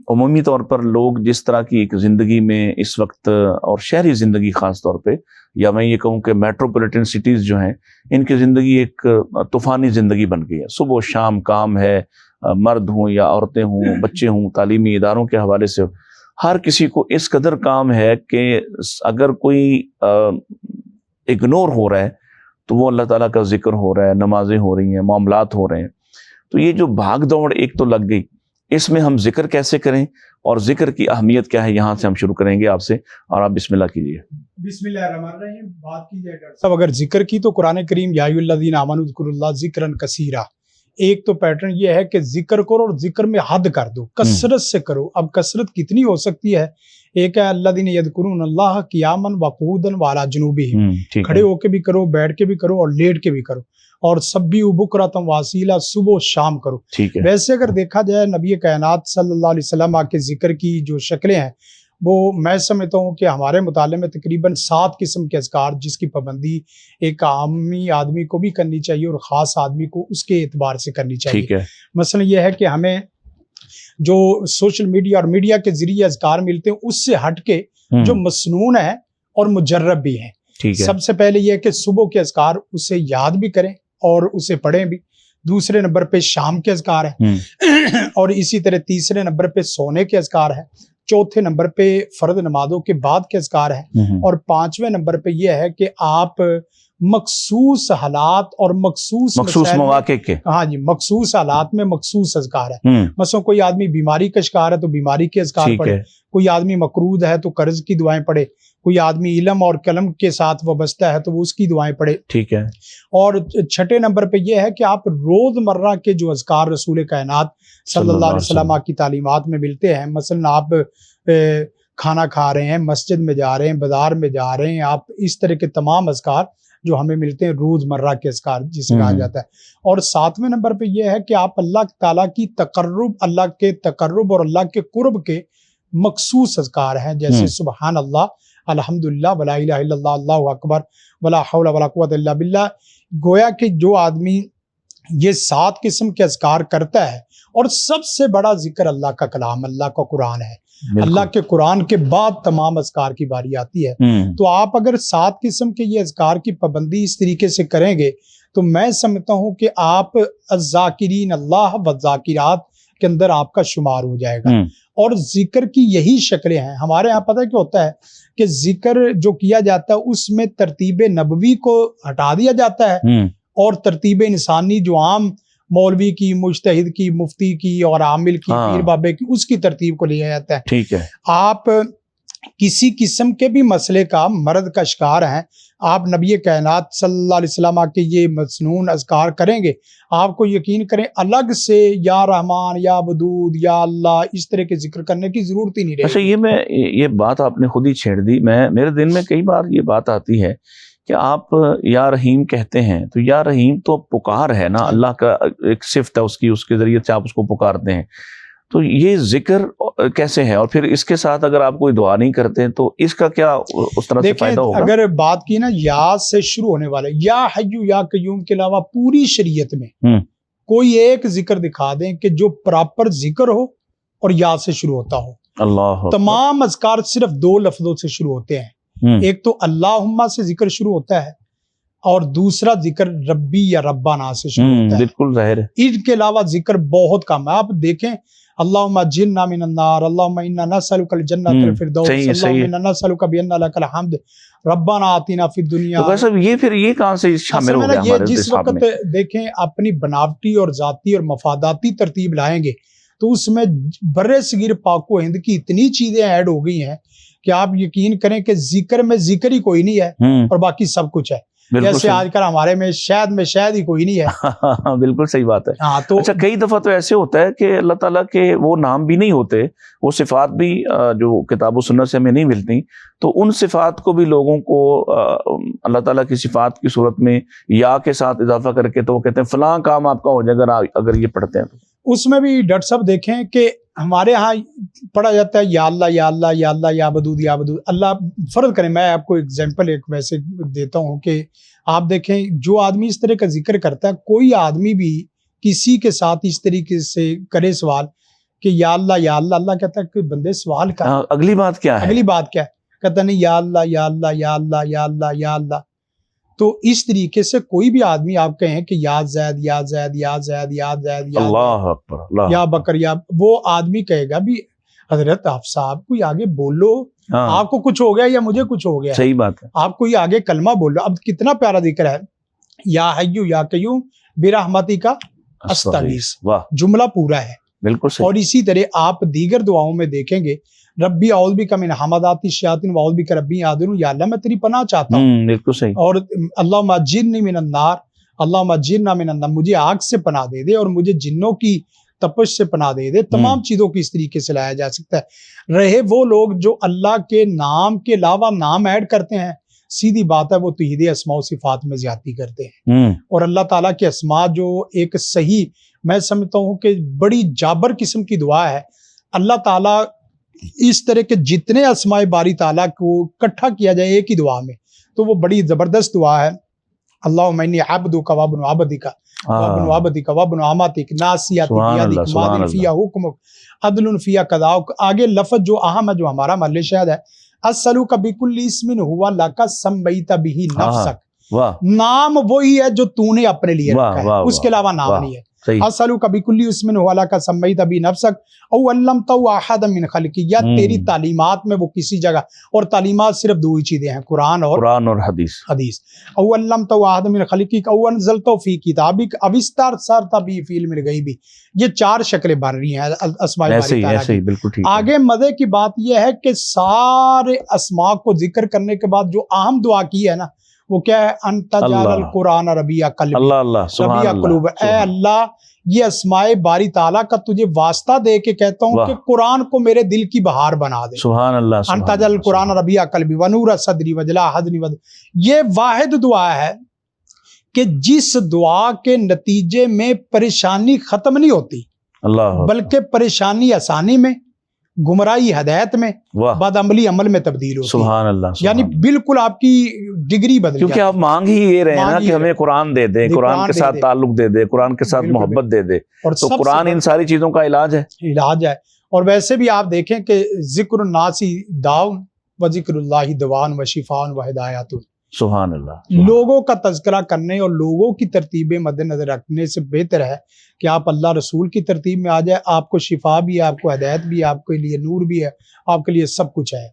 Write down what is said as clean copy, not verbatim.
عمومی طور پر لوگ جس طرح کی ایک زندگی میں اس وقت، اور شہری زندگی خاص طور پہ، یا میں یہ کہوں کہ میٹروپولیٹن سٹیز جو ہیں، ان کی زندگی ایک طوفانی زندگی بن گئی ہے. صبح و شام کام ہے، مرد ہوں یا عورتیں ہوں، بچے ہوں، تعلیمی اداروں کے حوالے سے ہر کسی کو اس قدر کام ہے کہ اگر کوئی اگنور ہو رہا ہے تو وہ اللہ تعالیٰ کا ذکر ہو رہا ہے، نمازیں ہو رہی ہیں، معاملات ہو رہے ہیں. تو یہ جو بھاگ دوڑ ایک تو لگ گئی، اس میں ہم ذکر کیسے کریں اور ذکر کی اہمیت کیا ہے، یہاں سے ہم شروع کریں گے آپ سے، اور آپ بسم اللہ کیجیے. بسم اللہ الرحمن الرحیم. بات کی جائے ڈاکٹر صاحب اگر ذکر کی تو قرآن کریم یا ایھا الذین آمنوا اذکروا اللہ ذکرا کثیرا، ایک تو پیٹرن یہ ہے کہ ذکر کرو اور ذکر میں حد کر دو، کثرت سے کرو. اب کثرت کتنی ہو سکتی ہے؟ ایک ہے الذین یذکرون اللہ قیاما وقعودا وعلی جنوبہم، کھڑے ہو کے بھی کرو، بیٹھ کے بھی کرو اور لیٹ کے بھی کرو. اور سبحوا بکرۃ واصیلا، صبح و شام کرو. ویسے اگر دیکھا جائے نبی کائنات صلی اللہ علیہ وسلم کے ذکر کی جو شکلیں ہیں، وہ میں سمجھتا ہوں کہ ہمارے مطالعے میں تقریباً 7 قسم کے اذکار جس کی پابندی ایک عامی آدمی کو بھی کرنی چاہیے اور خاص آدمی کو اس کے اعتبار سے کرنی چاہیے. مثلا یہ ہے کہ ہمیں جو سوشل میڈیا اور میڈیا کے ذریعے اذکار ملتے ہیں اس سے ہٹ کے جو مسنون ہے اور مجرب بھی ہیں. سب سے پہلے یہ ہے کہ صبح کے اذکار اسے یاد بھی کریں اور اسے پڑھیں بھی. دوسرے نمبر پہ شام کے اذکار ہیں، اور اسی طرح تیسرے نمبر پہ سونے کے اذکار ہیں. چوتھے نمبر پہ فرض نمازوں کے بعد کے اذکار ہیں، اور 5ویں نمبر پہ یہ ہے کہ آپ مخصوص حالات اور مخصوص مواقع کے مخصوص حالات میں مخصوص اذکار ہے. مثلا کوئی آدمی بیماری کا شکار ہے تو بیماری کے اذکار پڑھے، کوئی آدمی مقروض ہے تو قرض کی دعائیں پڑھے، کوئی آدمی علم اور قلم کے ساتھ وابستہ ہے تو وہ اس کی دعائیں پڑھے. ٹھیک ہے. اور 6 نمبر پہ یہ ہے کہ آپ روز مرہ کے جو اذکار رسول کائنات صلی اللہ علیہ وسلم کی تعلیمات میں ملتے ہیں، مثلا آپ کھانا کھا رہے ہیں، مسجد میں جا رہے ہیں، بازار میں جا رہے ہیں، آپ اس طرح کے تمام اذکار جو ہمیں ملتے ہیں روز مرہ کے اذکار جسے کہا جاتا ہے. اور 7ویں نمبر پہ یہ ہے کہ آپ اللہ تعالیٰ کی تقرب، اللہ کے تقرب اور اللہ کے قرب کے مخصوص اذکار ہیں، جیسے سبحان اللہ، الحمدللہ، ولا الہ الا اللہ، اللہ اکبر، ولا حول ولا قوت الا باللہ. گویا کہ جو آدمی یہ 7 قسم کے اذکار کرتا ہے، اور سب سے بڑا ذکر اللہ کا کلام، اللہ کا قرآن ہے. اللہ کے قرآن کے بعد تمام اذکار کی باری آتی ہے. تو آپ اگر 7 قسم کے یہ اذکار کی پابندی اس طریقے سے کریں گے تو میں سمجھتا ہوں کہ آپ الذاکرین اللہ والذاکرات کے اندر آپ کا شمار ہو جائے گا. اور ذکر کی یہی شکلیں ہیں. ہمارے ہاں پتہ کیا ہوتا ہے کہ ذکر جو کیا جاتا ہے اس میں ترتیب نبوی کو ہٹا دیا جاتا ہے، اور ترتیب انسانی جو عام مولوی کی، مجتہد کی، مفتی کی اور عامل کی، پیر بابے کی، اس کی ترتیب کو لیا جاتا ہے. ٹھیک ہے. آپ کسی قسم کے بھی مسئلے کا، مرض کا شکار ہیں، آپ نبی کائنات صلی اللہ علیہ وسلم کے یہ مسنون اذکار کریں گے، آپ کو یقین کریں الگ سے یا رحمان، یا ودود، یا اللہ اس طرح کے ذکر کرنے کی ضرورت ہی نہیں رہے. اچھا، یہ بات آپ نے خود ہی چھیڑ دی. میرے دل میں کئی بار یہ بات آتی ہے کہ آپ یا رحیم کہتے ہیں، تو یا رحیم تو پکار ہے نا، اللہ کا ایک صفت ہے اس کے ذریعے سے آپ اس کو پکارتے ہیں. تو یہ ذکر کیسے ہے؟ اور پھر اس کے ساتھ اگر آپ کوئی دعا نہیں کرتے تو اس کا کیا اس طرح سے فائدہ ہوگا؟ اگر بات کی نا یا سے شروع ہونے والے، یا حیو یا قیوم کے علاوہ پوری شریعت میں کوئی ایک ذکر دکھا دیں کہ جو پراپر ذکر ہو اور یا سے شروع ہوتا ہو. اللہ، تمام اذکار صرف 2 لفظوں سے شروع ہوتے ہیں. ایک تو اللہم سے ذکر شروع ہوتا ہے، اور دوسرا ذکر ربی یا ربنا سے شروع ہوتا ہے. بالکل ظاہر ہے. ان کے علاوہ ذکر بہت کم ہے. آپ دیکھیں، اللہم اجرنا من النار، اللہم انا نسألک الجنۃ الفردوس، اللہم انا نسألک بان لک الحمد، ربنا آتنا فی الدنیا. تو ویسے یہ کہاں سے شامل ہو گیا ہمارے جس وقت دیکھیں اپنی بناوٹی اور ذاتی اور مفاداتی ترتیب لائیں گے تو اس میں بر صغیر پاک و ہند کی اتنی چیزیں ایڈ ہو گئی ہیں کہ آپ یقین کریں کہ ذکر میں ذکر ہی کوئی نہیں ہے اور باقی سب کچھ ہے. جیسے آج کل ہمارے میں شاید ہی کوئی نہیں ہے. بالکل صحیح بات ہے. تو اچھا، کئی دفعہ تو ایسے ہوتا ہے کہ اللہ تعالیٰ کے وہ نام بھی نہیں ہوتے، وہ صفات بھی جو کتاب و سنت سے ہمیں نہیں ملتی، تو ان صفات کو بھی لوگوں کو اللہ تعالیٰ کی صفات کی صورت میں یا کے ساتھ اضافہ کر کے تو وہ کہتے ہیں فلاں کام آپ کا ہو جائے گا اگر یہ پڑھتے ہیں. اس میں بھی ڈاکٹر صاحب دیکھیں کہ ہمارے ہاں پڑھا جاتا ہے یا اللہ یا اللہ یا اللہ یا بدود یا بدود. اللہ فرض کریں، میں آپ کو ایگزامپل ایک ویسے دیتا ہوں کہ آپ دیکھیں جو آدمی اس طرح کا ذکر کرتا ہے، کوئی آدمی بھی کسی کے ساتھ اس طریقے سے کرے سوال کہ یا اللہ اللہ کہتا ہے کہ بندے سوال کر. اگلی بات کیا ہے؟ اگلی بات کیا ہے؟ کہتا نہیں یا اللہ یا اللہ یا اللہ یا اللہ یا اللہ. تو اس طریقے سے کوئی بھی آدمی آپ کہیں کہ یا زید یا زید یا زید یا زید یا اللہ اکبر، اللہ یا بکر یا، وہ آدمی کہے گا بھی حضرت آپ صاحب کوئی آگے بولو، آپ کو کچھ ہو گیا یا مجھے کچھ ہو گیا. صحیح بات ہے. آپ کوئی آگے کلمہ بولو. اب کتنا پیارا ذکر ہے، یا حیو یا قیوم برحمتی کا استغیث، واہ، جملہ پورا ہے. بالکل صحیح. اور اسی طرح آپ دیگر دعاؤں میں دیکھیں گے، ربی اعوذ بک من حمزات الشیاطین واعوذ بک ربی یحضرون، یا اللہ میں تیری پناہ چاہتا ہوں. بالکل صحیح. اور اللہم اجرنی من النار، اللہم اجرنا من النار، مجھے آگ سے پناہ دے دے اور مجھے جنوں کی تپش سے پناہ دے دے. تمام چیزوں کی اس طریقے سے لایا جا سکتا ہے. رہے وہ لوگ جو اللہ کے نام کے علاوہ نام ایڈ کرتے ہیں، سیدھی بات ہے وہ توحید اسماء و صفات میں زیادتی کرتے ہیں. اور اللہ تعالیٰ کے اسماء جو ایک صحیح، میں سمجھتا ہوں کہ بڑی جابر قسم کی دعا ہے. اللہ تعالیٰ اس طرح کے جتنے اسماء باری تعالیٰ کو اکٹھا کیا جائے ایک ہی دعا میں تو وہ بڑی زبردست دعا ہے. اللہم انی عبدک وابن عبدک وابن عبدک وابن امتک ناصیتی بیدک ماض فیہا حکمک عدل فیہا قضاؤک. آگے لفظ جو اہم ہے، جو ہمارا محل شاہد ہے، اسألک بکل اسم ہوا لک سمیت بہ نفسک. نام وہی ہے جو تو نے اپنے لیے رکھا ہے، اس کے علاوہ نام نہیں ہے. اسألک بکل اسم ہوا لک سمیت بہ نفسک او علمتہ احد من خلقک، یا تیری تعلیمات میں وہ کسی جگہ، اور تعلیمات صرف دو ہی چیزیں ہیں، قرآن اور حدیث. او علمتہ احد من خلقک او انزلتہ فی کتابک او استرسلت بہ فی علم الغیب. یہ چار شکلیں بن رہی ہیں اسماء باری تعالیٰ کی. آگے مزے کی بات یہ ہے کہ سارے اسماء کو ذکر کرنے کے بعد جو اہم دعا کی ہے نا، وہ کیا ہے؟ انت جعل القرآن ربیع قلبی، ربیع قلوب. اے اللہ، یہ اسماء باری تعالیٰ کا تجھے واسطہ دے کے کہتا ہوں کہ قرآن کو میرے دل کی بہار بنا دے. سبحان اللہ. انت جعل القرآن ربیع قلبی ونور صدری وجلاء حزنی. یہ واحد دعا ہے کہ جس دعا کے نتیجے میں پریشانی ختم نہیں ہوتی، بلکہ پریشانی آسانی میں، گمراہی ہدایت میں، بد عملی عمل میں تبدیل ہوتی. سبحان اللہ. یعنی بالکل آپ کی ڈگری بدل، کیونکہ آپ مانگ ہی یہ رہے ہیں نا کہ ہمیں قرآن دے دے، قرآن کے ساتھ تعلق دے دے، قرآن کے ساتھ محبت دے دے. تو قرآن ان ساری چیزوں کا علاج ہے. اور ویسے بھی آپ دیکھیں کہ ذکر الناس داؤن و ذکر اللہ دوان و شفاء و ہدایات. سبحان اللہ. لوگوں کا تذکرہ کرنے اور لوگوں کی ترتیبیں مد نظر رکھنے سے بہتر ہے کہ آپ اللہ رسول کی ترتیب میں آ جائے. آپ کو شفا بھی ہے، آپ کو ہدایت بھی ہے، آپ کے لیے نور بھی ہے، آپ کے لیے سب کچھ ہے.